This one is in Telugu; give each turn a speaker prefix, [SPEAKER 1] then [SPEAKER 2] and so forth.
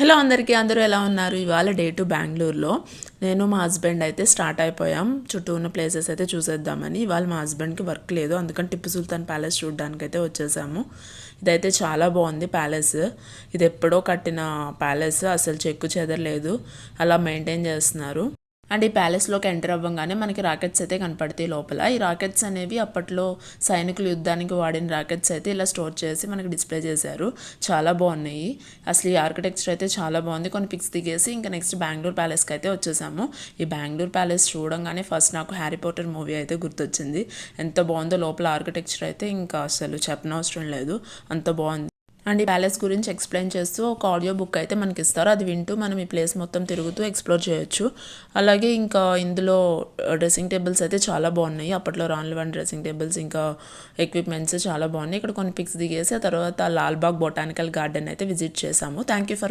[SPEAKER 1] హలో అందరికీ, అందరూ ఎలా ఉన్నారు? ఇవాళ డే టు బెంగళూరులో నేను మా హస్బెండ్ అయితే స్టార్ట్ అయిపోయాం. చుట్టూ ఉన్న ప్లేసెస్ అయితే చూసేద్దామని. ఇవాళ మా హస్బెండ్కి వర్క్ లేదు, అందుకని టిప్పు సుల్తాన్ ప్యాలెస్ చూడడానికి అయితే వచ్చేసాము. ఇదైతే చాలా బాగుంది ప్యాలెస్. ఇది ఎప్పుడో కట్టిన ప్యాలెస్, అసలు చెక్కు చెదరలేదు, అలా మెయింటైన్ చేస్తున్నారు. అండ్ ఈ ప్యాలెస్లోకి ఎంటర్ అవ్వగానే మనకి రాకెట్స్ అయితే కనపడతాయి లోపల. ఈ రాకెట్స్ అనేవి అప్పట్లో సైనికులు యుద్ధానికి వాడిన రాకెట్స్ అయితే ఇలా స్టోర్ చేసి మనకి డిస్ప్లే చేశారు. చాలా బాగున్నాయి. అసలు ఈ ఆర్కిటెక్చర్ అయితే చాలా బాగుంది. కొన్ని పిక్స్ దిగేసి ఇంకా నెక్స్ట్ బెంగళూరు ప్యాలెస్కి అయితే వచ్చేసాము. ఈ బెంగళూరు ప్యాలెస్ చూడంగానే ఫస్ట్ నాకు హ్యారీ పాటర్ మూవీ అయితే గుర్తొచ్చింది. ఎంత బాగుందో లోపల ఆర్కిటెక్చర్ అయితే, ఇంకా అసలు చెప్పనవసరం లేదు, అంత బాగుంది. అండ్ ఈ ప్యాలెస్ గురించి ఎక్స్ప్లెయిన్ చేస్తూ ఒక ఆడియో బుక్ అయితే మనకి ఇస్తారు. అది వింటూ మనం ఈ ప్లేస్ మొత్తం తిరుగుతూ ఎక్స్ప్లోర్ చేయొచ్చు. అలాగే ఇంకా ఇందులో డ్రెస్సింగ్ టేబుల్స్ అయితే చాలా బాగున్నాయి. అప్పట్లో రాన్లు వన్ డ్రెస్సింగ్ టేబుల్స్, ఇంకా ఎక్విప్మెంట్స్ చాలా బాగున్నాయి. ఇక్కడ కొన్ని పిక్స్ దిగేసి ఆ తర్వాత లాల్బాగ్ బొటానికల్ గార్డెన్ అయితే విజిట్ చేసాము. Thank you for